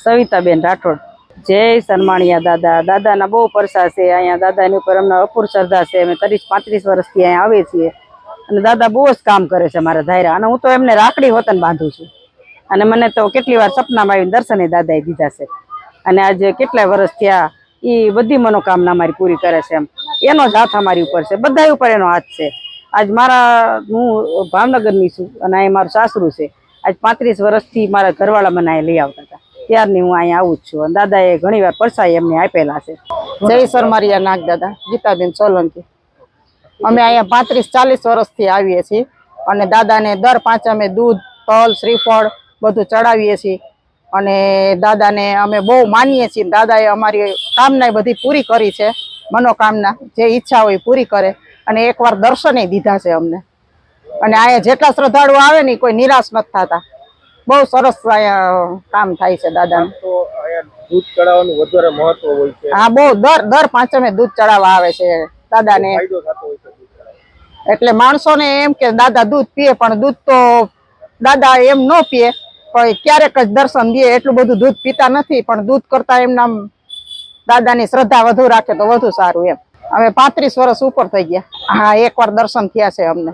સવિતાબેન રાઠોડ। જય સન્માણિયા દાદા। દાદાના બહુ પરસા છે અહીંયા। દાદાની ઉપર અમને અપૂર શ્રદ્ધા છે। અમે 30-35 વર્ષથી અહીંયા આવીએ છીએ અને દાદા બહુ જ કામ કરે છે મારા ધાયરા। અને હું તો એમને રાખડી વતન બાંધું છું અને મને તો કેટલી વાર સપનામાં આવીને દર્શને દાદાએ દીધા છે અને આજે કેટલાય વર્ષ થયા એ બધી મનોકામના મારી પૂરી કરે છે। એનો જ હાથ અમારી ઉપર છે, બધા ઉપર એનો હાથ છે। આજ હું ભાવનગરની છું અને અહીં મારું સાસરું છે। આજ 35 વર્ષથી મારા ઘરવાળા મને અહીં લઈ આવતા હતા, ત્યારની હું અહીંયા આવું જ છું અને દાદાએ ઘણી વાર પરસાઈ એમને આપેલા છે। જય સરમારિયા નાગ દાદા, ગીતાબેન સોલંકી। અમે અહીંયા 35-40 વર્ષથી આવીએ છીએ અને દાદાને દર પાંચમે દૂધ, તલ, શ્રીફળ બધું ચડાવીએ છીએ અને દાદાને અમે બહુ માનીએ છીએ। દાદાએ અમારી કામના બધી પૂરી કરી છે, મનોકામના જે ઈચ્છા હોય પૂરી કરે અને એકવાર દર્શને દીધા છે અમને। અને અહીંયા જેટલા શ્રદ્ધાળુ આવે ને કોઈ નિરાશ નથી થતા। બહુ સરસ અહીંયા કામ થાય છે દાદાનું। દૂધ ચડાવવાનું વધારે મહત્વ હોય છે। હા, બહુ દર પાંચમે દૂધ ચડાવવા આવે છે દાદાને। એટલે માણસોને એમ કે દાદા દૂધ પીએ, પણ દૂધ તો દાદા એમ ન પીએ, પણ ક્યારેક જ દર્શન દે, એટલું બધું દૂધ પીતા નથી। પણ દૂધ કરતા એમના દાદાની શ્રદ્ધા વધુ રાખે તો વધુ સારું એમ। હવે 35 વર્ષ ઉપર થઈ ગયા। હા, એકવાર દર્શન થયા છે અમને।